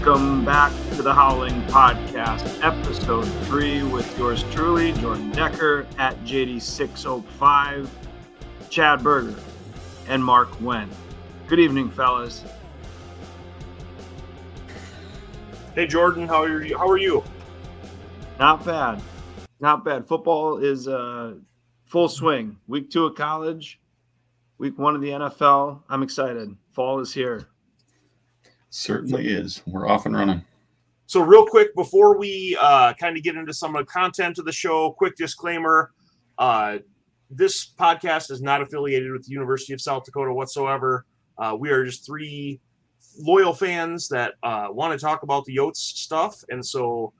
Welcome back to the Howling Podcast, episode 3 with yours truly, Jordan Decker at JD605, Chad Berger, and Mark Wen. Good evening, fellas. Hey, Jordan, how are you? Not bad. Not bad. Football is full swing. Week 2 of college, week 1 of the NFL. I'm excited. Fall is here. Certainly is. We're off and running. So real quick, before we kind of get into some of the content of the show, quick disclaimer. This podcast is not affiliated with the University of South Dakota whatsoever. We are just 3 loyal fans that want to talk about the Yotes stuff. And so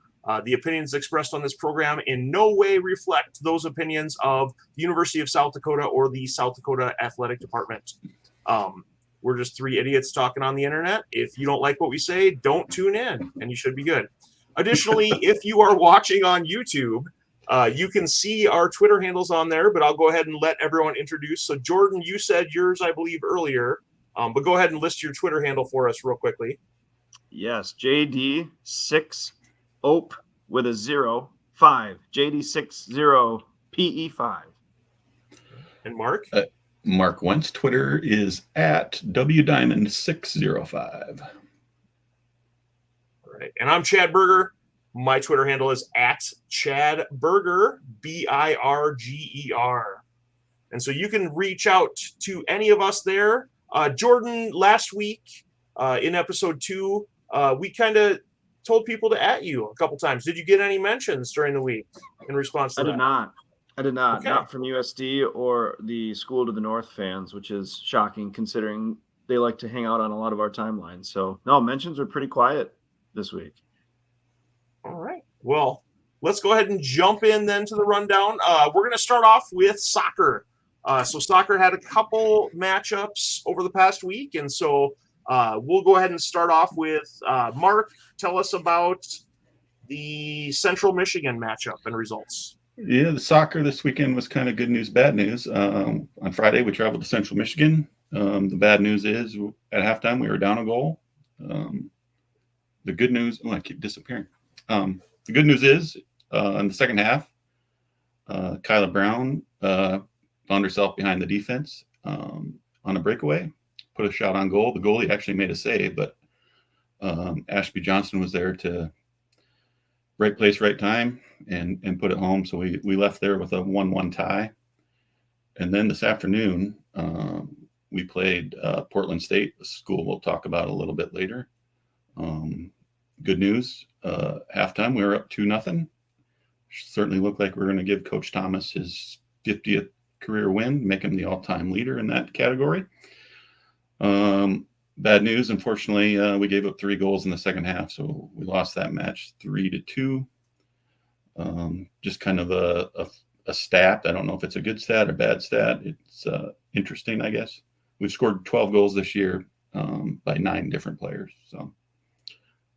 the opinions expressed on this program in no way reflect those opinions of the University of South Dakota or the South Dakota Athletic Department. We're just 3 idiots talking on the internet. If you don't like what we say, don't tune in, and you should be good. Additionally, if you are watching on YouTube, you can see our Twitter handles on there, but I'll go ahead and let everyone introduce. So, Jordan, you said yours, I believe, earlier, but go ahead and list your Twitter handle for us real quickly. Yes, JD6OP with a 0, 5. JD60PE5. And Mark? Mark Wentz Twitter is at WDiamond605. All right. And I'm Chad Berger. My Twitter handle is at Chad Berger, BIRGER. And so you can reach out to any of us there. Jordan, last week in episode 2, we kind of told people to at you a couple times. Did you get any mentions during the week in response to that? I did not. Okay. Not from USD or the School to the North fans, which is shocking considering they like to hang out on a lot of our timelines. So, no, mentions are pretty quiet this week. All right. Well, let's go ahead and jump in then to the rundown. We're going to start off with soccer. So soccer had a couple matchups over the past week, and so we'll go ahead and start off with Mark. Tell us about the Central Michigan matchup and results. Yeah, the soccer this weekend was kind of good news, bad news. On Friday, we traveled to Central Michigan. The bad news is at halftime, we were down a goal. The good news, I keep disappearing. The good news is in the second half, Kyla Brown found herself behind the defense on a breakaway, put a shot on goal. The goalie actually made a save, but Ashby Johnson was there to right place, right time, and put it home. So we left there with a 1-1 tie. And then this afternoon, we played Portland State, a school we'll talk about a little bit later. Good news, halftime, we were up 2-0. Certainly looked like we were going to give Coach Thomas his 50th career win, make him the all-time leader in that category. Bad news, unfortunately, we gave up 3 goals in the second half, so we lost that match 3-2. Just kind of a stat. I don't know if it's a good stat or bad stat. It's interesting, I guess. We've scored 12 goals this year by 9 different players. So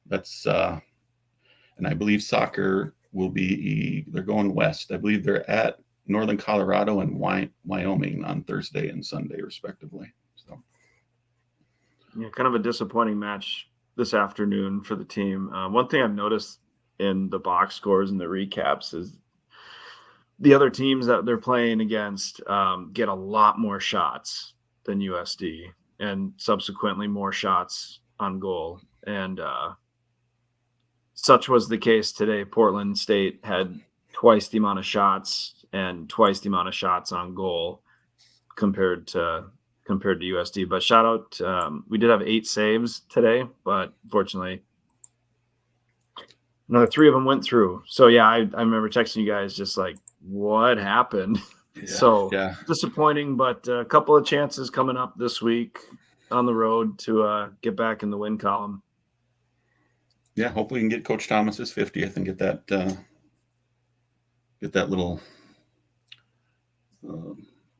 that's and I believe soccer will be, they're going west. I believe they're at Northern Colorado and Wyoming on Thursday and Sunday, respectively. So. Yeah, kind of a disappointing match this afternoon for the team. One thing I've noticed in the box scores and the recaps is the other teams that they're playing against get a lot more shots than USD and subsequently more shots on goal. And such was the case today. Portland State had twice the amount of shots and twice the amount of shots on goal compared to USD. But shout out, we did have 8 saves today, but unfortunately another 3 of them went through. So yeah, I remember texting you guys just like, what happened? Yeah. Disappointing, but a couple of chances coming up this week on the road to get back in the win column. Yeah, hopefully we can get Coach Thomas's 50th and get that little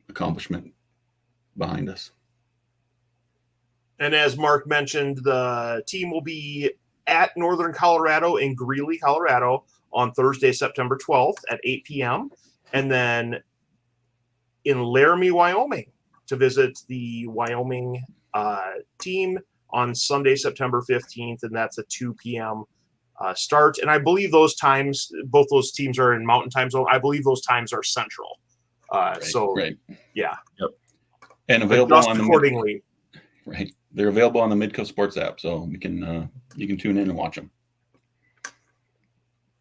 accomplishment behind us. And as Mark mentioned, the team will be at Northern Colorado in Greeley, Colorado on Thursday, September 12th at 8 p.m. And then in Laramie, Wyoming to visit the Wyoming team on Sunday, September 15th, and that's a 2 p.m. Start. And I believe those times, both those teams are in Mountain Time Zone. I believe those times are Central. Right. Yeah. Yep. And available Adjust on the accordingly. Right. They're available on the Midco Sports app, so you can tune in and watch them.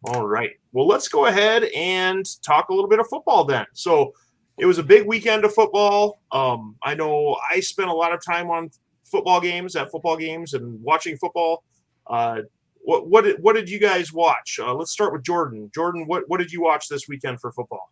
All right. Well, let's go ahead and talk a little bit of football then. So it was a big weekend of football. I know I spent a lot of time on football games and watching football. What did you guys watch? Let's start with Jordan. Jordan, what did you watch this weekend for football?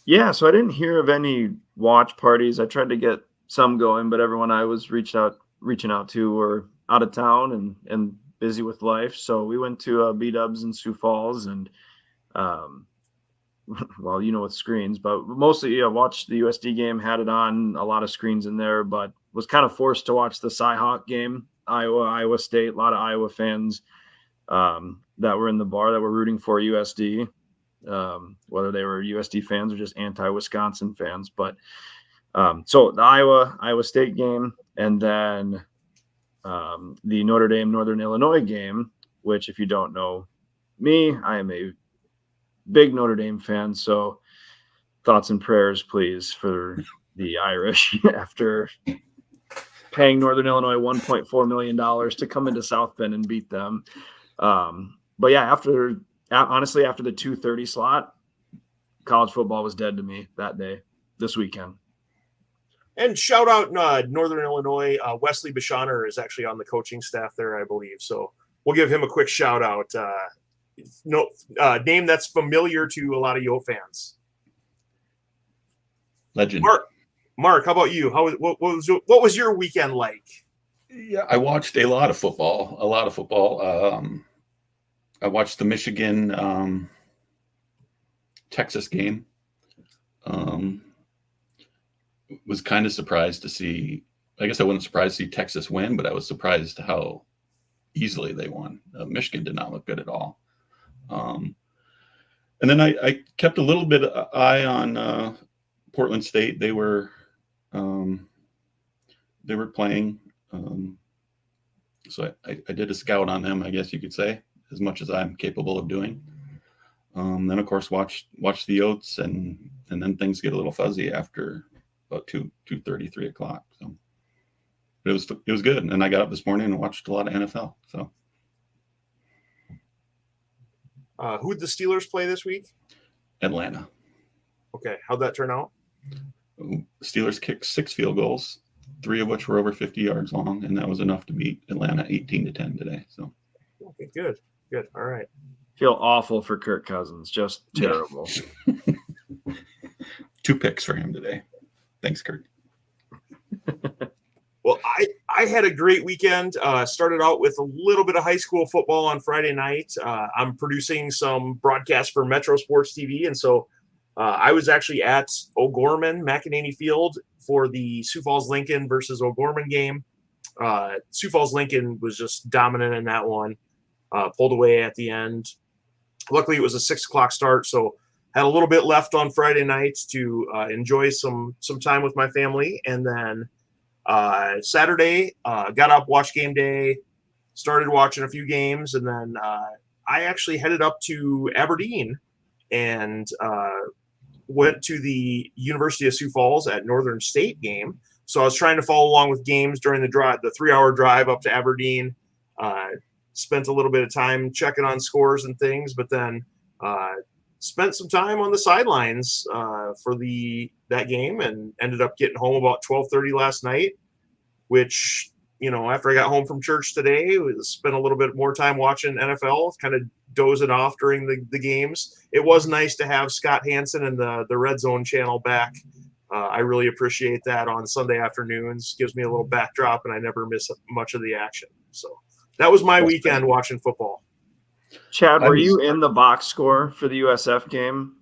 Yeah, so I didn't hear of any watch parties. I tried to get some going, but everyone I was reaching out to were out of town and busy with life. So we went to B-Dubs in Sioux Falls, and well, with screens, but mostly watched the USD game, had it on, a lot of screens in there, but was kind of forced to watch the Cyhawk game, Iowa State. A lot of Iowa fans that were in the bar that were rooting for USD, whether they were USD fans or just anti-Wisconsin fans. But so the Iowa State game, and then the Notre Dame Northern Illinois game, which, if you don't know me, I am a big Notre Dame fan. So thoughts and prayers, please, for the Irish after paying Northern Illinois $1.4 million to come into South Bend and beat them. But yeah, honestly, after the 2:30 slot, college football was dead to me this weekend. And shout out Northern Illinois. Wesley Bishoner is actually on the coaching staff there, I believe. So we'll give him a quick shout out. Name that's familiar to a lot of Yo fans. Legend. Mark, how about you? What was your weekend like? Yeah, I watched a lot of football. I watched the Michigan Texas game. Was kind of surprised to see. I guess I wasn't surprised to see Texas win, but I was surprised how easily they won. Michigan did not look good at all. And then I kept a little bit of eye on Portland State. They were playing. So I did a scout on them, I guess you could say, as much as I'm capable of doing. Then of course watch the Oats, and then things get a little fuzzy after about 2:30, 3 o'clock. So it was good. And I got up this morning and watched a lot of NFL. So who'd the Steelers play this week? Atlanta. Okay, how'd that turn out? Steelers kicked 6 field goals, 3 of which were over 50 yards long, and that was enough to beat Atlanta 18-10 today. So okay, good. All right. Feel awful for Kirk Cousins. Just terrible. Yeah. 2 picks for him today. Thanks, Kirk. Well, I had a great weekend. Started out with a little bit of high school football on Friday night. I'm producing some broadcasts for Metro Sports TV, and so I was actually at O'Gorman, McEnany Field, for the Sioux Falls Lincoln versus O'Gorman game. Sioux Falls Lincoln was just dominant in that one. Pulled away at the end. Luckily, it was a 6 o'clock start, so had a little bit left on Friday nights to enjoy some time with my family. And then Saturday, got up, watched game day, started watching a few games, and then I actually headed up to Aberdeen and went to the University of Sioux Falls at Northern State game. So I was trying to follow along with games during the 3-hour drive up to Aberdeen. Spent a little bit of time checking on scores and things, but then spent some time on the sidelines for that game, and ended up getting home about 12:30 last night, which, after I got home from church today, spent a little bit more time watching NFL, kind of dozing off during the games. It was nice to have Scott Hansen and the Red Zone channel back. I really appreciate that on Sunday afternoons. Gives me a little backdrop, and I never miss much of the action. So that was my weekend watching football. Chad, were you in the box score for the USF game?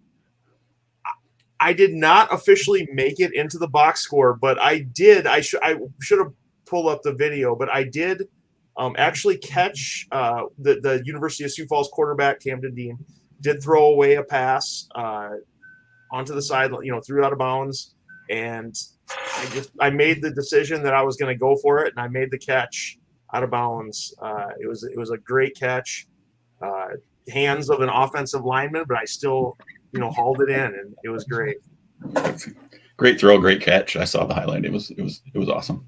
I did not officially make it into the box score, but I did. I should have pulled up the video, but I did actually catch the University of Sioux Falls quarterback, Camden Dean, did throw away a pass onto the side, threw it out of bounds, and I made the decision that I was going to go for it, and I made the catch out of bounds. It was a great catch, hands of an offensive lineman, but I still hauled it in, and it was great. Great throw, great catch. I saw the highlight. It was awesome.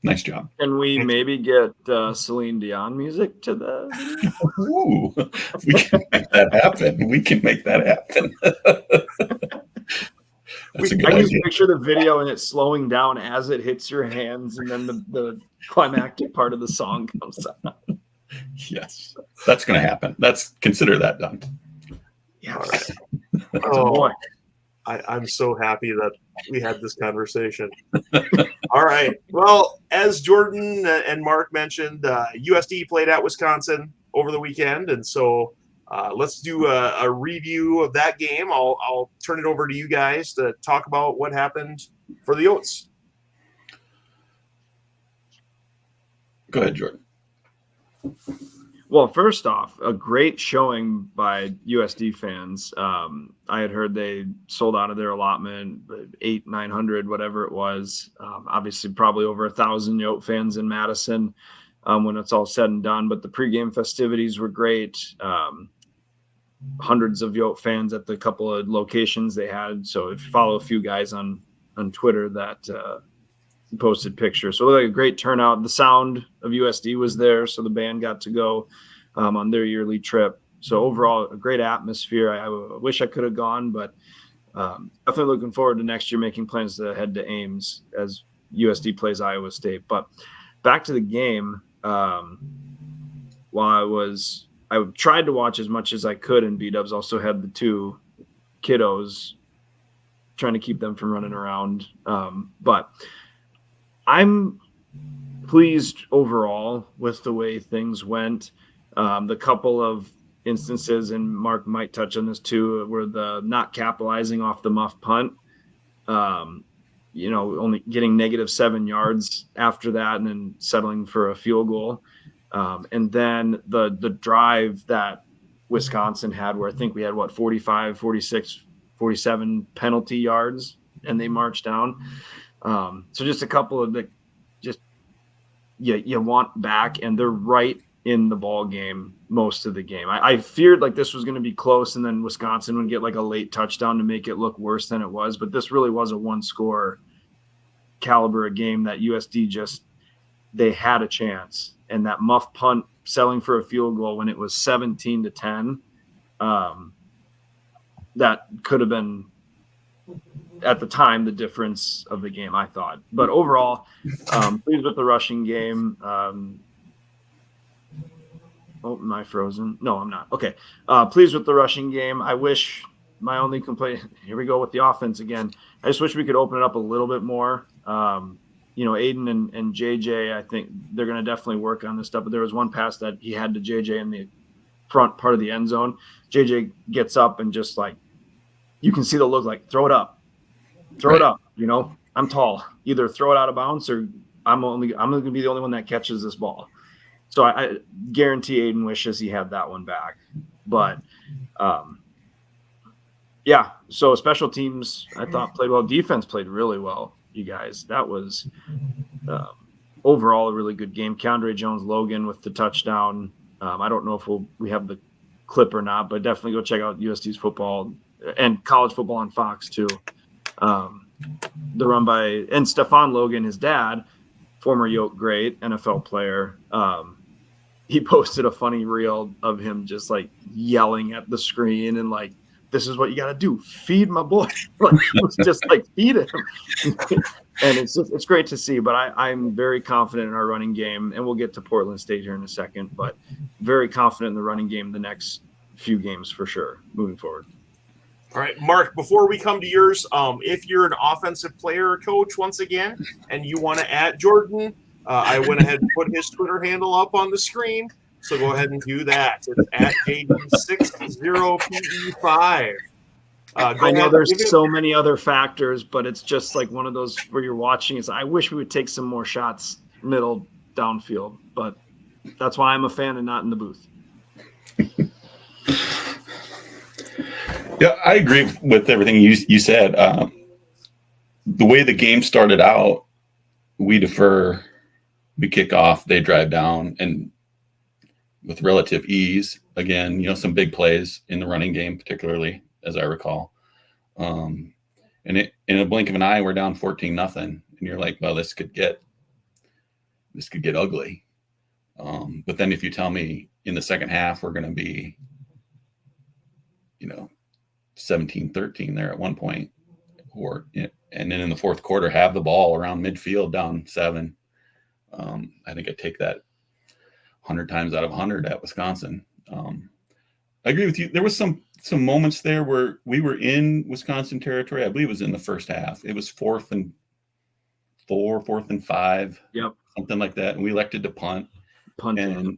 Nice job. Can we maybe get Celine Dion music to the video? Ooh, we can make that happen. We can make that happen. That's a good I just idea. picture the video and it slowing down as it hits your hands, and then the climactic part of the song comes out. Yes, that's going to happen. Consider that done. Yes. Oh, boy. I'm so happy that we had this conversation. All right. Well, as Jordan and Mark mentioned, USD played at Wisconsin over the weekend, and so let's do a review of that game. I'll turn it over to you guys to talk about what happened for the Oats. Go ahead, Jordan. Well, first off, a great showing by USD fans. I had heard they sold out of their allotment, 900, whatever it was. Obviously, probably over 1,000 Yote fans in Madison when it's all said and done. But the pregame festivities were great. Hundreds of Yote fans at the couple of locations they had. So if you follow a few guys on Twitter that posted pictures. So it looked like a great turnout. The sound of USD was there, so the band got to go on their yearly trip. So overall, a great atmosphere. I wish I could have gone, but definitely looking forward to next year making plans to head to Ames as USD plays Iowa State. But back to the game, while I tried to watch as much as I could, and B-Dubs also had the two kiddos, trying to keep them from running around. But I'm pleased overall with the way things went. The couple of instances, and Mark might touch on this too, were the not capitalizing off the muff punt. Only getting -7 yards after that, and then settling for a field goal. And then the drive that Wisconsin had, where I think we had 45, 46, 47 penalty yards, and they marched down. So just a couple of you want back, and they're right in the ball game most of the game. I feared like this was going to be close, and then Wisconsin would get like a late touchdown to make it look worse than it was. But this really was a one-score caliber of game that USD they had a chance. And that muff punt selling for a field goal when it was 17-10, that could have been, at the time, the difference of the game, I thought. But overall, pleased with the rushing game. Am I frozen? No, I'm not. Okay. Pleased with the rushing game. I wish my only complaint, here we go with the offense again. I just wish we could open it up a little bit more. Aiden and JJ, I think they're going to definitely work on this stuff. But there was one pass that he had to JJ in the front part of the end zone. JJ gets up and just like, you can see the look like, throw it up. Throw it up. I'm tall. Either throw it out of bounds, or I'm going to be the only one that catches this ball. So I guarantee Aiden wishes he had that one back. But yeah. So special teams, I thought, played well. Defense played really well, you guys. That was overall a really good game. Keandre Jones-Logan with the touchdown. I don't know if we have the clip or not, but definitely go check out USD's football and college football on Fox too. The run by, and Stephon Logan, his dad, former Yote great, NFL player. He posted a funny reel of him just like yelling at the screen and like, this is what you got to do. Feed my boy. Like, it was just like, feed him. And it's great to see, but I'm very confident in our running game, and we'll get to Portland State here in a second, but very confident in the running game the next few games for sure moving forward. All right, Mark, before we come to yours, if you're an offensive player or coach once again, and you want to add Jordan, I went ahead and put his Twitter handle up on the screen. So go ahead and do that. It's at Jaden60PE5. I know there's so many other factors, but it's just like one of those where you're watching. I wish we would take some more shots middle downfield, but that's why I'm a fan and not in the booth. Yeah, I agree with everything you said. the way the game started out, we defer, we kick off, they drive down, and with relative ease. Again, some big plays in the running game, particularly as I recall. And in a blink of an eye, we're down 14-0, and you're like, well, this could get ugly. But then if you tell me in the second half we're going to be, 17-13 there at one point, and then in the fourth quarter have the ball around midfield down 7. I think I take that 100 times out of 100 at Wisconsin. I agree with you. There was some moments there where we were in Wisconsin territory. I believe it was in the first half. It was 4th and 4, 4th and 5, something like that. And we elected to punt. And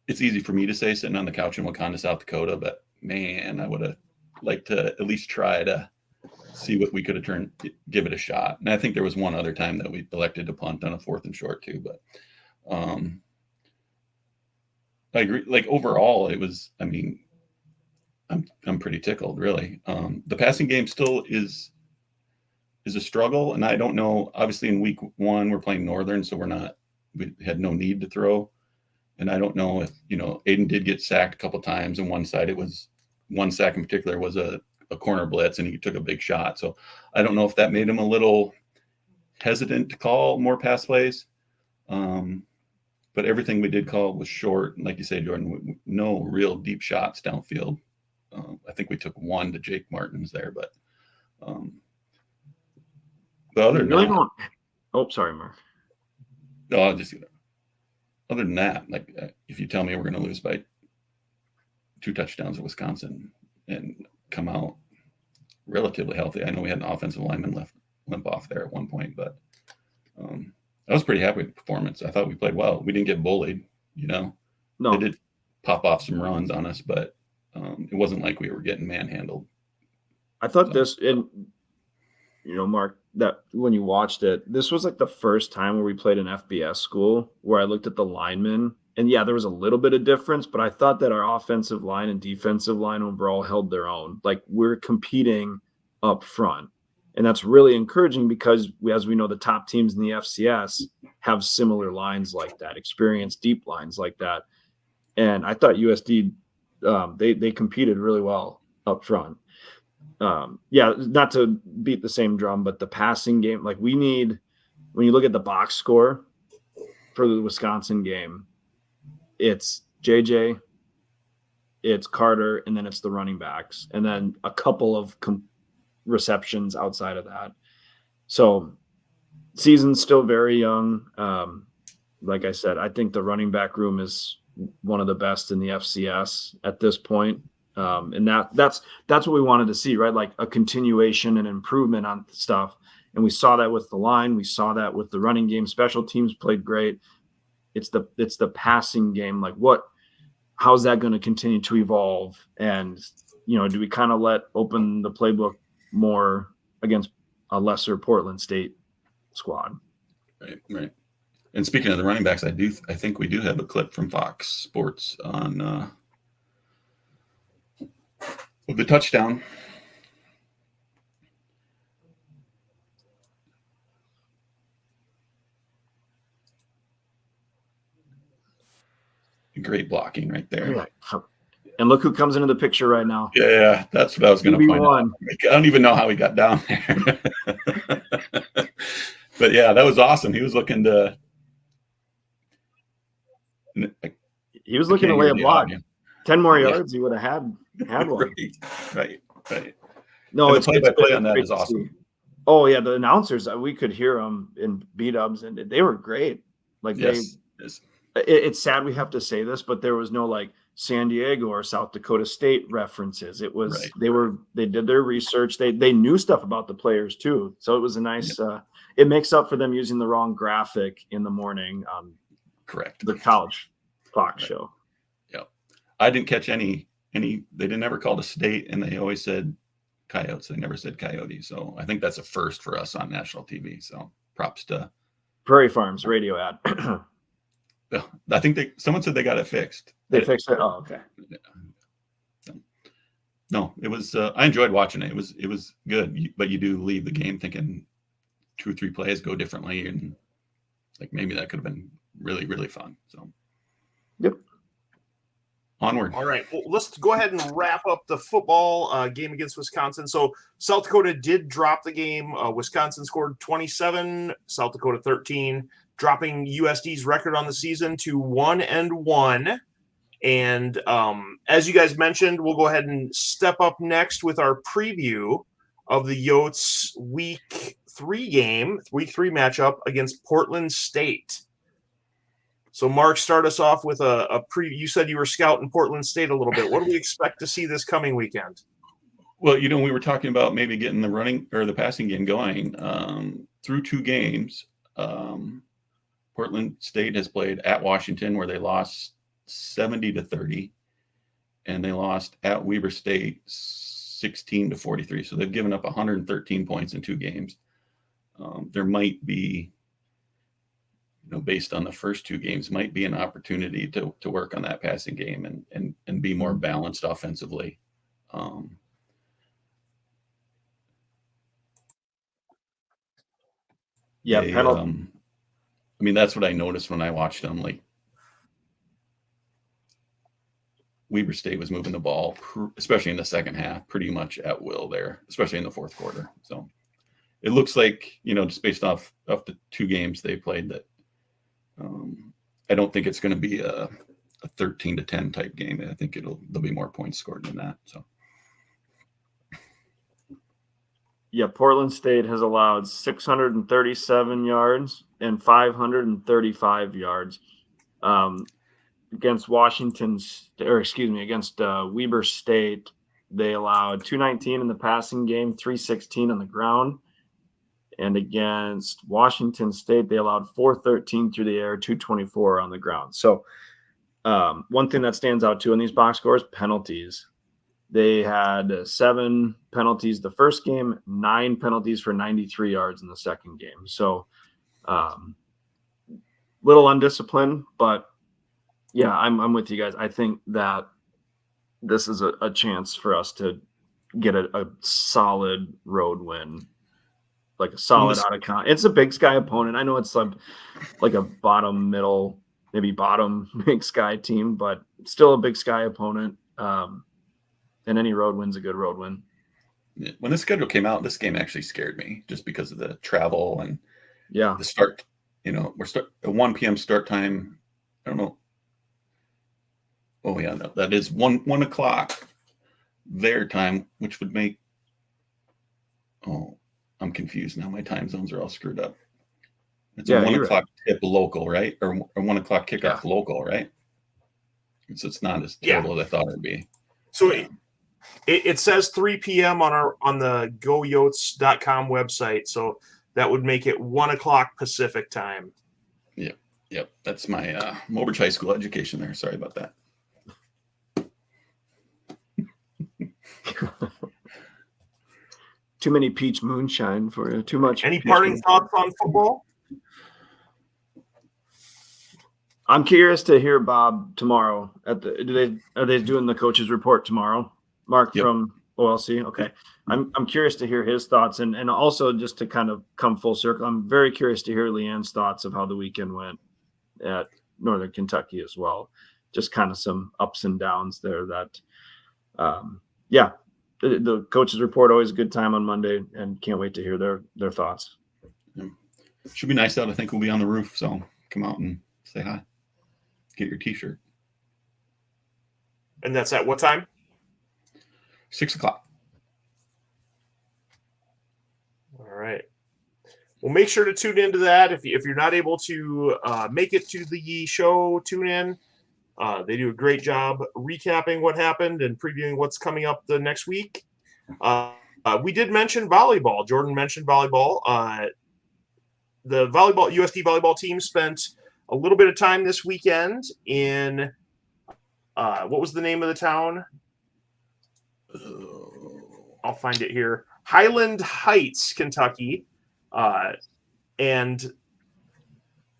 it's easy for me to say sitting on the couch in Wakanda, South Dakota, but man, I would have liked to at least try to see what we could have give it a shot. And I think there was one other time that we elected to punt on a 4th and short too, but I agree. Like overall, it was, I'm pretty tickled really. The passing game still is a struggle. And I don't know, obviously in week 1, we're playing Northern, so we had no need to throw. And I don't know if, Aiden did get sacked a couple times, and one sack in particular was a corner blitz, and he took a big shot. So I don't know if that made him a little hesitant to call more pass plays. But everything we did call was short. And like you say, Jordan, no real deep shots downfield. I think we took one to Jake Martins there, but other than that, oh, sorry, Mark. No, other than that, like if you tell me we're going to lose by 2 touchdowns at Wisconsin and come out relatively healthy. I know we had an offensive lineman limp off there at one point, but I was pretty happy with the performance. I thought we played well. We didn't get bullied, No. They did pop off some runs on us, but it wasn't like we were getting manhandled. I thought Mark, that when you watched it, this was like the first time where we played an FBS school where I looked at the linemen, and yeah, there was a little bit of difference, but I thought that our offensive line and defensive line overall held their own. Like we're competing up front. And that's really encouraging because, as we know, the top teams in the FCS have similar lines like that, experienced deep lines like that. And I thought USD, they competed really well up front. Not to beat the same drum, but the passing game, like we need, when you look at the box score for the Wisconsin game, it's JJ, it's Carter, and then it's the running backs, and then a couple of receptions outside of that. So season's still very young. Like I said, I think the running back room is one of the best in the FCS at this point. And that's what we wanted to see, right? Like a continuation and improvement on stuff. And we saw that with the line. We saw that with the running game. Special teams played great. It's the passing game. Like how's that going to continue to evolve? And, do we kind of open the playbook more against a lesser Portland State squad? Right. And speaking of the running backs, I think we do have a clip from Fox Sports on the touchdown. Great blocking right there. Yeah. And look who comes into the picture right now. Yeah, that's what I was going to point out. I don't even know how he got down there. But yeah, that was awesome. He was looking to. He was looking to lay a block. 10 more yards, he would have had one. Right. No, it's play-by-play on that is awesome. Oh yeah, the announcers, we could hear them in B-dubs, and they were great. Like yes. It's sad we have to say this, but there was no like San Diego or South Dakota State references. It was they did their research. They knew stuff about the players too. So it was a nice. It makes up for them using the wrong graphic in the morning on the college Fox show. Yeah, I didn't catch any. They didn't ever call the state, and they always said Coyotes. They never said Coyote. So I think that's a first for us on national TV. So props to Prairie Farms radio ad. I think someone said they got it fixed. They fixed it. Oh, okay. No, it was. I enjoyed watching it. It was good, but you do leave the game thinking 2 or 3 plays go differently, and like maybe that could have been really, really fun. So, Yep. Onward. All right, well, let's go ahead and wrap up the football game against Wisconsin. So South Dakota did drop the game. Wisconsin scored 27, South Dakota 13, dropping USD's record on the season to 1-1. And as you guys mentioned, we'll go ahead and step up next with our preview of the Yotes week 3 matchup against Portland State. So, Mark, start us off with a preview. You said you were scouting Portland State a little bit. What do we expect to see this coming weekend? Well, we were talking about maybe getting the running or the passing game going through 2 games. Portland State has played at Washington, where they lost 70-30, and they lost at Weber State 16-43. So they've given up 113 points in 2 games. There might be, based on the first 2 games, might be an opportunity to work on that passing game and be more balanced offensively. That's what I noticed when I watched them. Like, Weber State was moving the ball, especially in the second half, pretty much at will there, especially in the fourth quarter. So it looks like, just based off of the 2 games they played, that I don't think it's going to be a 13-10 type game. I think there'll be more points scored than that. So. Yeah, Portland State has allowed 637 yards and 535 yards against against Weber State. They allowed 219 in the passing game, 316 on the ground. And against Washington State, they allowed 413 through the air, 224 on the ground. So one thing that stands out too in these box scores, penalties. They had 7 penalties the first game, 9 penalties for 93 yards in the second game. So little undisciplined, but yeah, I'm with you guys. I think that this is a chance for us to get a solid road win, like a solid out of count. It's a Big Sky opponent. I know it's like a bottom middle, maybe bottom Big Sky team, but still a Big Sky opponent. And any road win's a good road win. When the schedule came out, this game actually scared me just because of the travel and the start. We're a 1 p.m. start time. I don't know. Oh yeah, no, that is 1 o'clock their time, which would make. Oh, I'm confused now. My time zones are all screwed up. It's a 1 o'clock tip local, right? Or 1 o'clock kickoff local, right? So it's not as terrible as I thought it'd be. So it says 3 p.m. on the goyotes.com website. So that would make it 1 o'clock Pacific time. Yep. That's my Mobridge High School education there. Sorry about that. Too many peach moonshine for you. Too much. Any parting thoughts on football? I'm curious to hear Bob tomorrow. Are they doing the coaches report tomorrow? Mark from OLC. Okay, I'm curious to hear his thoughts and also just to kind of come full circle. I'm very curious to hear Leanne's thoughts of how the weekend went at Northern Kentucky as well. Just kind of some ups and downs there. That, the coaches report always a good time on Monday, and can't wait to hear their thoughts. Should be nice out. I think we'll be on the roof, so come out and say hi. Get your T-shirt. And that's at what time? 6 o'clock. All right. Well, make sure to tune into that. If you're not able to make it to the show, tune in. They do a great job recapping what happened and previewing what's coming up the next week. We did mention volleyball. Jordan mentioned volleyball. The USD volleyball team spent a little bit of time this weekend in what was the name of the town? I'll find it here. Highland Heights, Kentucky. And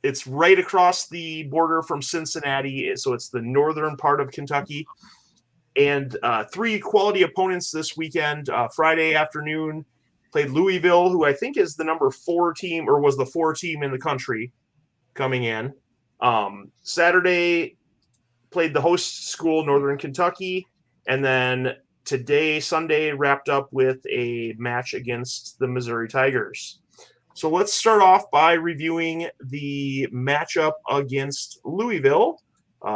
it's right across the border from Cincinnati. So it's the northern part of Kentucky. And three quality opponents this weekend. Friday afternoon played Louisville, who I think is the number 4 team, or was the 4 team in the country coming in. Saturday played the host school, Northern Kentucky. And then today, Sunday, wrapped up with a match against the Missouri Tigers. So let's start off by reviewing the matchup against Louisville.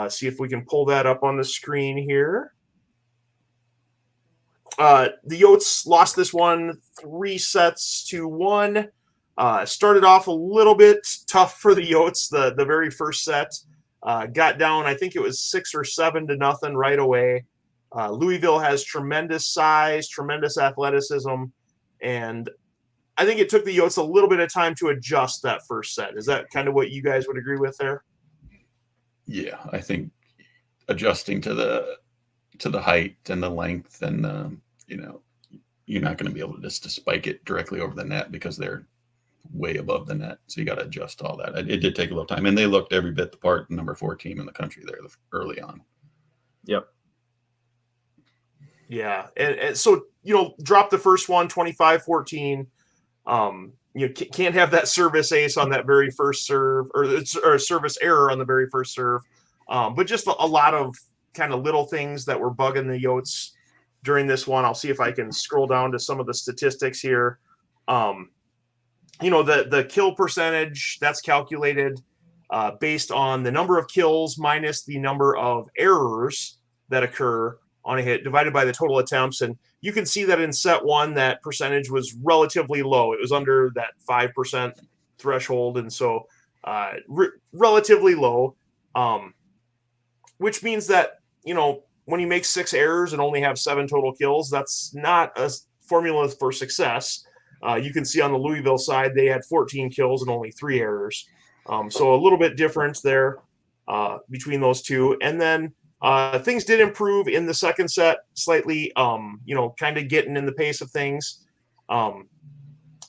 See if we can pull that up on the screen here. The Yotes lost this one 3-1. Started off a little bit tough for the Yotes the very first set. Got down, I think it was 6 or 7-0 right away. Louisville has tremendous size, tremendous athleticism, and I think it took the Yotes a little bit of time to adjust that first set. Is that kind of what you guys would agree with there? Yeah, I think adjusting to the height and the length, and you're not going to be able to spike it directly over the net because they're way above the net. So you got to adjust all that. It did take a little time, and they looked every bit the part, number 4 team in the country there early on. Yep. Yeah, and so drop the first one 25-14. Can't have that service ace on that very first serve, or service error on the very first serve. But just a lot of kind of little things that were bugging the Yotes during this one. I'll see if I can scroll down to some of the statistics here. The kill percentage, that's calculated based on the number of kills minus the number of errors that occur on a hit divided by the total attempts. And you can see that in set 1, that percentage was relatively low. It was under that 5% threshold. And so relatively low, which means that, when you make 6 errors and only have 7 total kills, that's not a formula for success. You can see on the Louisville side, they had 14 kills and only 3 errors. So a little bit different there between those two. And then things did improve in the second set slightly, kind of getting in the pace of things.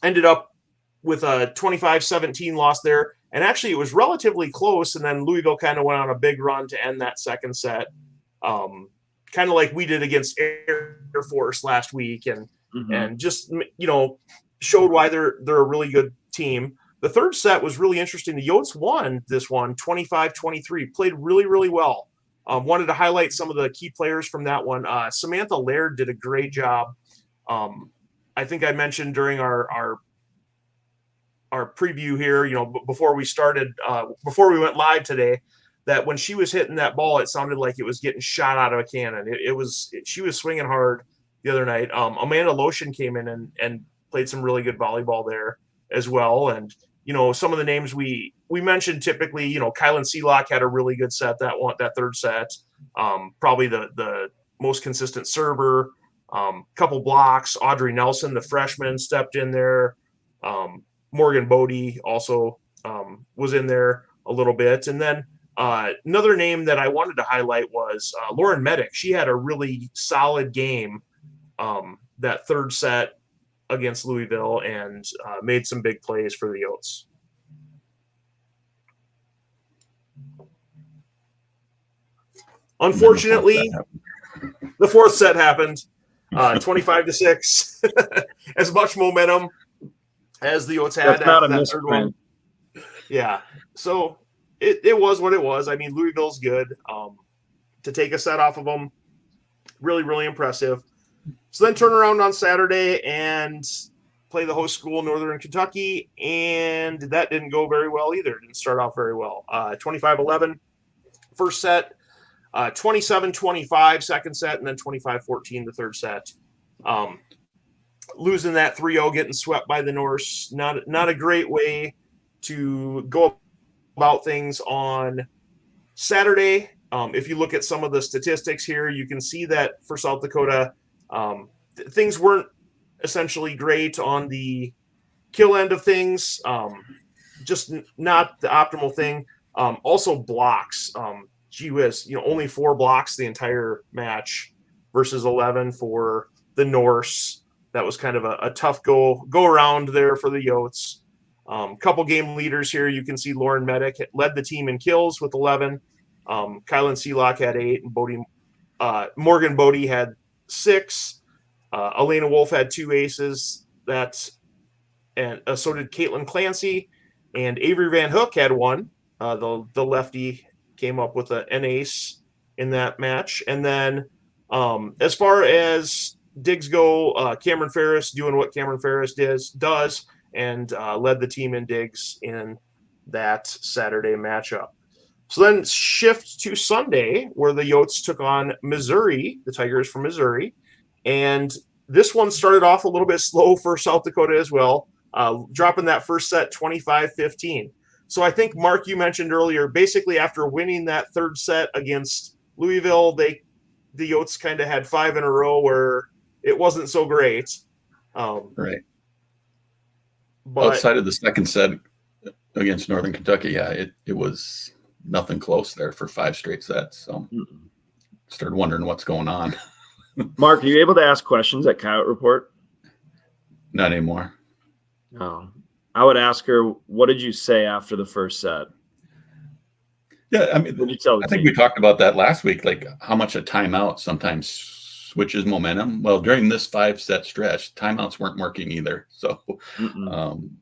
Ended up with a 25-17 loss there. And actually, it was relatively close. And then Louisville kind of went on a big run to end that second set, kind of like we did against Air Force last week. And just, showed why they're a really good team. The third set was really interesting. The Yotes won this one 25-23, played really, really well. Wanted to highlight some of the key players from that one. Samantha Laird did a great job. I think I mentioned during our preview here, before we started, before we went live today, that when she was hitting that ball, it sounded like it was getting shot out of a cannon. She was swinging hard the other night. Amanda Lotion came in and played some really good volleyball there as well. And, some of the names we mentioned typically, Kylan Seelock had a really good set that third set. Probably the most consistent server, couple blocks. Audrey Nelson, the freshman, stepped in there. Morgan Bodie also was in there a little bit. And then another name that I wanted to highlight was Lauren Medic. She had a really solid game that third set against Louisville and made some big plays for the Yotes. Unfortunately, the fourth set happened, 25-6. As much momentum as the Yotes had. That's not a that third one. Yeah, so it was what it was. I mean, Louisville's good. To take a set off of them, really, really impressive. So then turn around on Saturday and play the host school, Northern Kentucky, and that didn't go very well either. It didn't start off very well. 25-11 first set, 27-25 second set, and then 25-14 the third set. Losing that 3-0, getting swept by the Norse. Not a great way to go about things on Saturday. If you look at some of the statistics here, you can see that for South Dakota, things weren't essentially great on the kill end of things. Just not the optimal thing. Also blocks. Gee whiz, only 4 blocks the entire match versus 11 for the Norse. That was kind of a tough go around there for the Yotes. Couple game leaders here. You can see Lauren Medic led the team in kills with 11. Kylan Seelock had 8, and Bodie Morgan Bodie had 6. Elena Wolf had 2 aces. And so did Caitlin Clancy, and Avery Van Hook had 1. The lefty came up with an ace in that match. And then as far as digs go, Cameron Ferris doing what Cameron Ferris does, and led the team in digs in that Saturday matchup. So then shift to Sunday, where the Yotes took on Missouri, the Tigers from Missouri. And this one started off a little bit slow for South Dakota as well, dropping that first set 25-15. So I think, Mark, you mentioned earlier, basically after winning that third set against Louisville, the Yotes kind of had 5 in a row where it wasn't so great. Right. But outside of the second set against Northern Kentucky, yeah, it was nothing close there for 5 straight sets. So started wondering what's going on. Mark, are you able to ask questions at Coyote Report? Not anymore. Oh, I would ask her, what did you say after the first set? Yeah, I mean, What did you tell the I think team? we talked about that last week, like how much a timeout sometimes switches momentum. Well, during this 5-set stretch, timeouts weren't working either. So,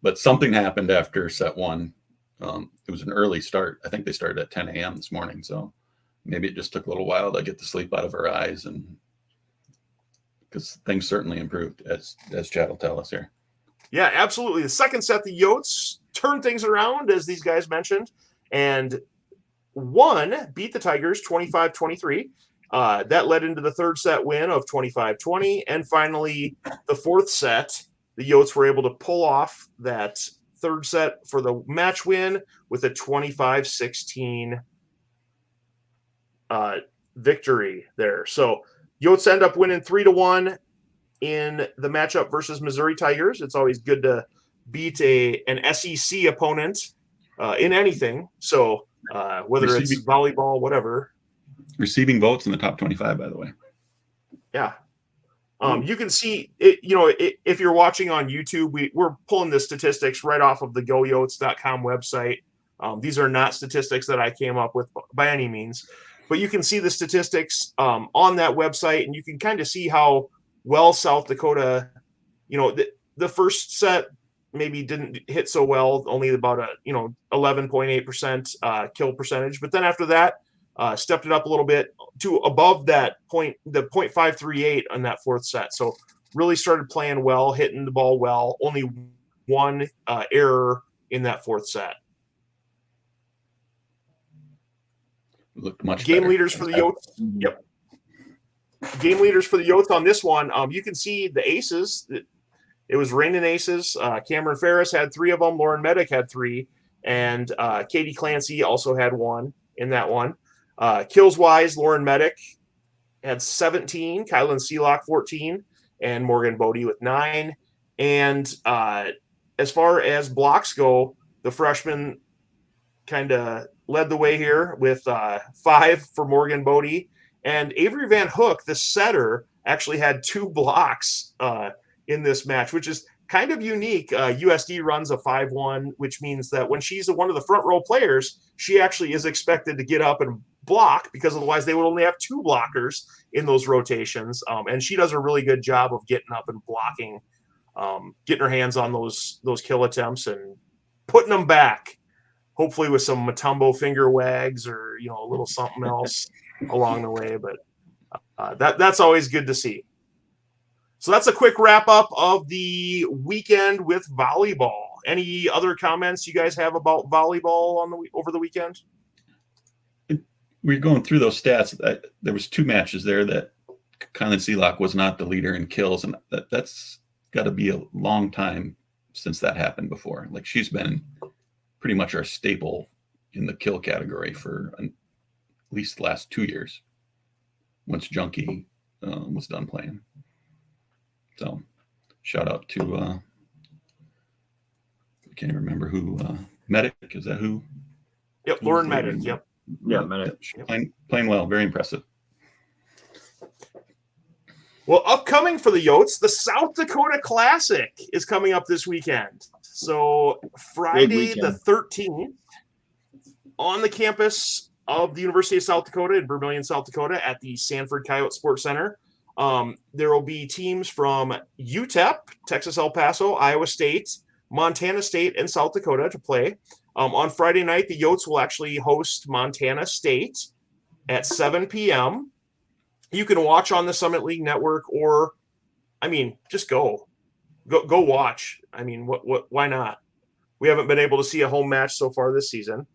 but something happened after set 1. It was an early start. I think they started at 10 a.m. this morning. So maybe it just took a little while to get the sleep out of her eyes, and because things certainly improved, as Chad will tell us here. Yeah, absolutely. The second set, the Yotes turned things around, as these guys mentioned, and beat the Tigers 25-23. That led into the third set win of 25-20. And finally, the fourth set, the Yotes were able to pull off that third set for the match win with a 25-16 victory there. So Yotes end up winning 3-1 in the matchup versus Missouri Tigers. It's always good to beat an SEC opponent in anything. So whether it's volleyball, whatever. Receiving votes in the top 25, by the way. Yeah. You can see it, if you're watching on YouTube, we're pulling the statistics right off of the goyotes.com website. These are not statistics that I came up with by any means, but you can see the statistics on that website, and you can kind of see how well South Dakota, the first set maybe didn't hit so well, only about 11.8% kill percentage. But then after that, stepped it up a little bit to above that point, the 0.538 on that fourth set. So really started playing well, hitting the ball well. Only 1 error in that fourth set. Looked much Game better. leaders for the Yotes. Yep. Game leaders for the Yotes on this one. You can see the aces. It was raining aces. Cameron Ferris had 3 of them. Lauren Medic had 3. And Katie Clancy also had 1 in that one. Kills wise, Lauren Medic had 17, Kylan Seelock 14, and Morgan Bodie with 9. And as far as blocks go, the freshman kind of led the way here with 5 for Morgan Bodie. And Avery Van Hook, the setter, actually had 2 blocks in this match, which is kind of unique. USD runs a 5-1, which means that when she's one of the front row players, she actually is expected to get up and block, because otherwise they would only have 2 blockers in those rotations. And she does a really good job of getting up and blocking, getting her hands on those kill attempts and putting them back, hopefully with some Matumbo finger wags or a little something else along the way. But that's always good to see. So that's a quick wrap up of the weekend with volleyball. Any other comments you guys have about volleyball over the weekend? We're going through those stats. There was 2 matches there that Kylan Seelock was not the leader in kills, and that's got to be a long time since that happened before. Like, she's been pretty much our staple in the kill category for at least the last 2 years, once Junkie was done playing. So shout out to I can't even remember who, Medic, is that who? Yep, Lauren Medic. Yep. Yeah, Medic. Playing well, very impressive. Well, upcoming for the Yotes, the South Dakota Classic is coming up this weekend. So Friday the 13th on the campus of the University of South Dakota in Vermillion, South Dakota at the Sanford Coyote Sports Center. There will be teams from UTEP, Texas El Paso, Iowa State, Montana State, and South Dakota to play. On Friday night, the Yotes will actually host Montana State at 7 p.m. You can watch on the Summit League Network, or, I mean, just go watch. I mean, why not? We haven't been able to see a home match so far this season.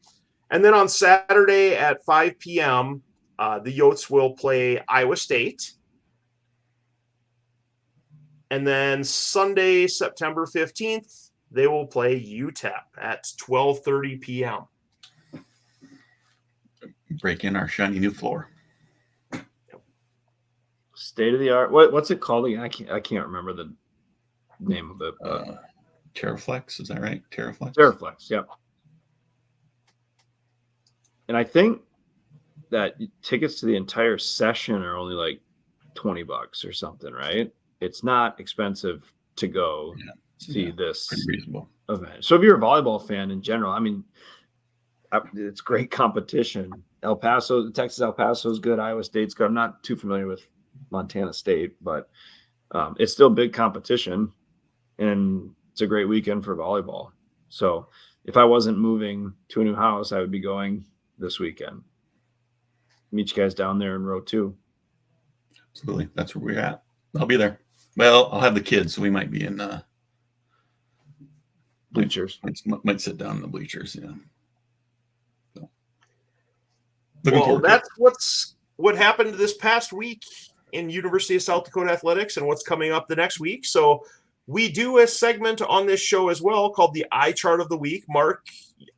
And then on Saturday at 5 p.m., the Yotes will play Iowa State. And then Sunday, September 15th, they will play UTEP at 12:30 p.m. Break in our shiny new floor. State of the art. What's it called again? I can't remember the name of it. Terraflex, is that right? Terraflex? Terraflex, yep. And I think that tickets to the entire session are only like $20 or something, right? It's not expensive to go see this pretty reasonable event. So if you're a volleyball fan in general, I mean, it's great competition. Texas El Paso is good. Iowa State's good. I'm not too familiar with Montana State, but it's still big competition, and it's a great weekend for volleyball. So if I wasn't moving to a new house, I would be going this weekend. Meet you guys down there in row 2. Absolutely. That's where we're at. I'll be there. Well, I'll have the kids, so we might be in bleachers. Might sit down in the bleachers, yeah. So, well, that's what happened this past week in University of South Dakota athletics and what's coming up the next week. So we do a segment on this show as well called the eye chart of the week. Mark,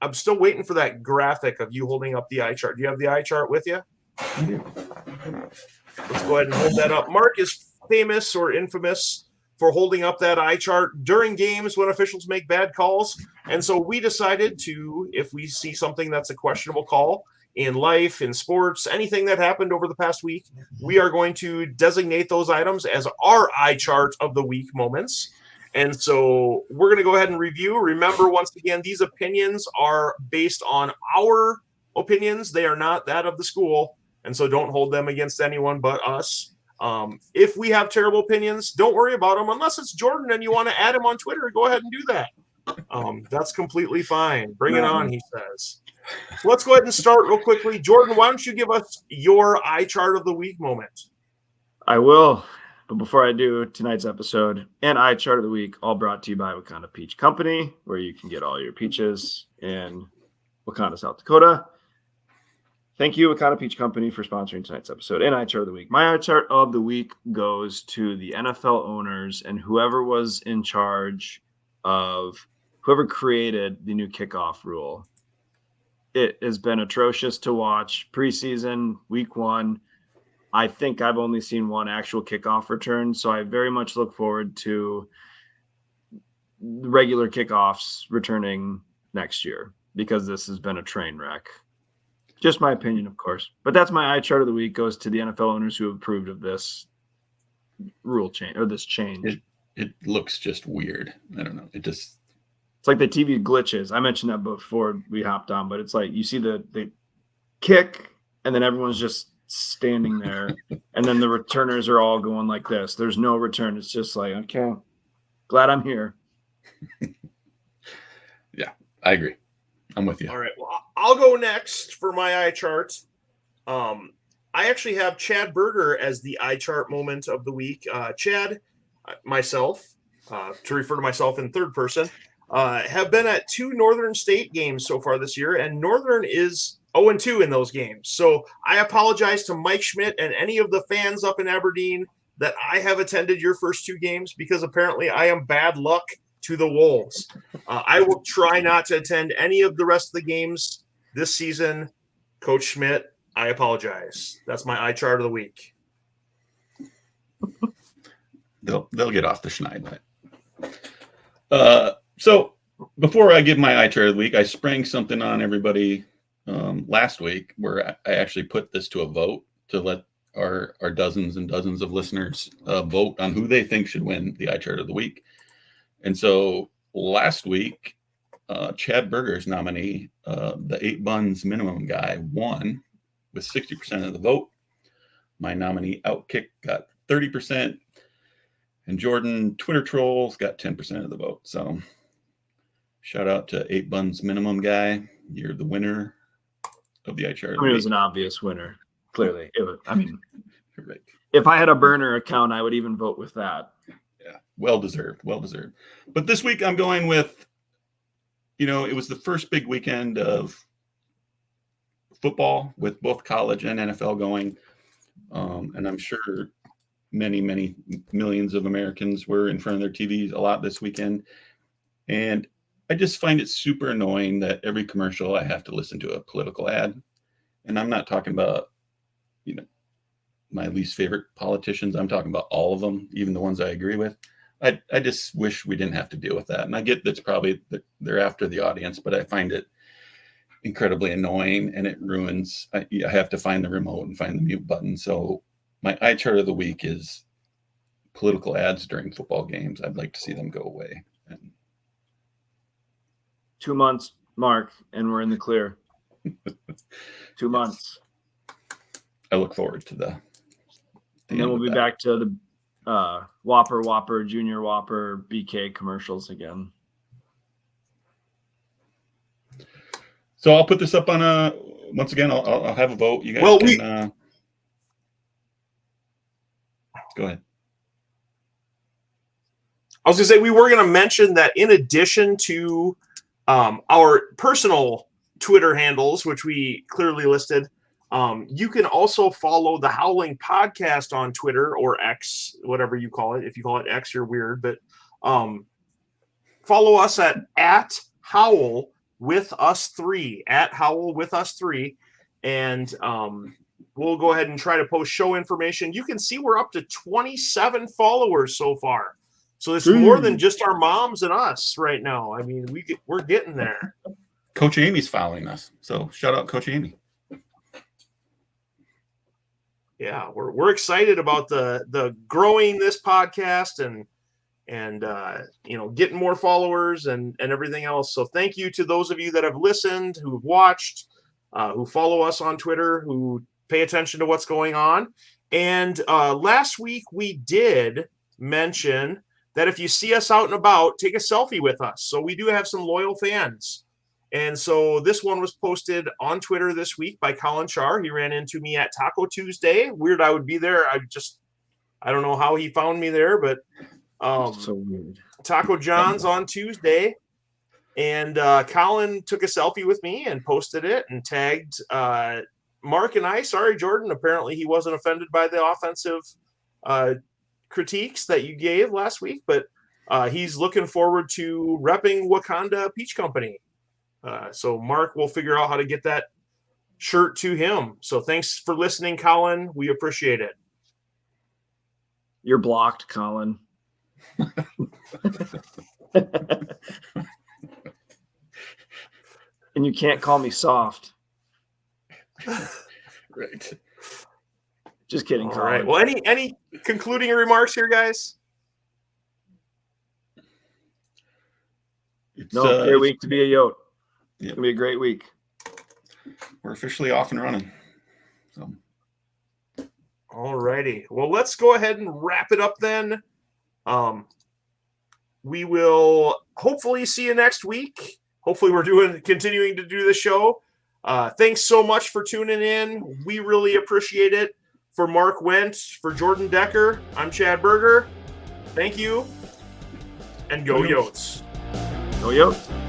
I'm still waiting for that graphic of you holding up the eye chart. Do you have the eye chart with you? Let's go ahead and hold that up. Mark is famous or infamous for holding up that eye chart during games when officials make bad calls. And so we decided to, if we see something that's a questionable call in life, in sports, anything that happened over the past week, we are going to designate those items as our eye chart of the week moments. And so we're going to go ahead and review. Remember, once again, these opinions are based on our opinions. They are not that of the school. And so don't hold them against anyone but us. If we have terrible opinions, don't worry about them. Unless it's Jordan and you want to add him on Twitter, go ahead and do that. That's completely fine. Bring it on, he says. Let's go ahead and start real quickly. Jordan, why don't you give us your eye chart of the week moment? I will. But before I do, tonight's episode and eye chart of the week, all brought to you by Wakanda Peach Company, where you can get all your peaches in Wakanda, South Dakota. Thank you, Wakanda Peach Company, for sponsoring tonight's episode and eye chart of the week. My eye chart of the week goes to the NFL owners and whoever was in charge of whoever created the new kickoff rule. It has been atrocious to watch. Preseason, week 1. I think I've only seen one actual kickoff return, so I very much look forward to regular kickoffs returning next year because this has been a train wreck. Just my opinion, of course. But that's my eye chart of the week, goes to the NFL owners who have approved of this rule change or this change. It looks just weird. I don't know. It's like the TV glitches. I mentioned that before we hopped on, but it's like you see the kick and then everyone's just standing there and then the returners are all going like this. There's no return. It's just like, okay, glad I'm here. Yeah, I agree. I'm with you. All right. Well, I'll go next for my eye chart. I actually have Chad Berger as the eye chart moment of the week. Chad, myself, to refer to myself in third person, have been at 2 Northern State games so far this year, and Northern is 0-2 in those games. So I apologize to Mike Schmidt and any of the fans up in Aberdeen that I have attended your first 2 games because apparently I am bad luck to the Wolves. I will try not to attend any of the rest of the games this season. Coach Schmidt, I apologize. That's my eye chart of the week. They'll get off the schneid. So before I give my eye chart of the week, I sprang something on everybody last week where I actually put this to a vote to let our dozens and dozens of listeners vote on who they think should win the eye chart of the week. And so last week, Chad Berger's nominee, the 8 Buns Minimum guy, won with 60% of the vote. My nominee Outkick got 30%, and Jordan Twitter Trolls got 10% of the vote. So shout out to 8 Buns Minimum guy. You're the winner of the iChart. I mean, it was an obvious winner. Clearly, right. If I had a burner account, I would even vote with that. Yeah, well deserved. But this week I'm going with, it was the first big weekend of football with both college and NFL going. And I'm sure many, many millions of Americans were in front of their TVs a lot this weekend. And I just find it super annoying that every commercial I have to listen to a political ad. And I'm not talking about, my least favorite politicians. I'm talking about all of them, even the ones I agree with. I just wish we didn't have to deal with that. And I get that's probably they're after the audience, but I find it incredibly annoying, and it ruins. I have to find the remote and find the mute button. So my iChart of the week is political ads during football games. I'd like to see them go away. 2 months, Mark, and we're in the clear. 2 months. I look forward to the and then we'll be back to the Whopper, Junior Whopper, BK commercials again. So I'll put this up on once again, I'll have a vote. You guys can go ahead. I was going to say, we were going to mention that in addition to our personal Twitter handles, which we clearly listed, you can also follow the Howling podcast on Twitter or X, whatever you call it. If you call it X, you're weird. But follow us at Howl with us 3, at Howl with us 3. And we'll go ahead and try to post show information. You can see we're up to 27 followers so far. So it's more than just our moms and us right now. I mean, we're getting there. Coach Amy's following us. So shout out Coach Amy. Yeah, we're excited about the growing this podcast and getting more followers and everything else. So thank you to those of you that have listened, who've watched, who follow us on Twitter, who pay attention to what's going on. And last week we did mention that if you see us out and about, take a selfie with us. So we do have some loyal fans. And so this one was posted on Twitter this week by Colin Char. He ran into me at Taco Tuesday. Weird I would be there. I don't know how he found me there, but so weird. Taco John's on Tuesday. And Colin took a selfie with me and posted it and tagged Mark and I. Sorry, Jordan. Apparently he wasn't offended by the offensive critiques that you gave last week, but he's looking forward to repping Wakanda Peach Company. So Mark will figure out how to get that shirt to him. So thanks for listening, Colin. We appreciate it. You're blocked, Colin. And you can't call me soft. Right. Just kidding, All Colin. right. Well, any concluding remarks here, guys? Great week to be a Yote. Yep. It's going to be a great week. We're officially off and running. So. All righty. Well, let's go ahead and wrap it up then. We will hopefully see you next week. Hopefully we're continuing to do the show. Thanks so much for tuning in. We really appreciate it. For Mark Wentz, for Jordan Decker, I'm Chad Berger. Thank you. And go Yotes. Go Yote.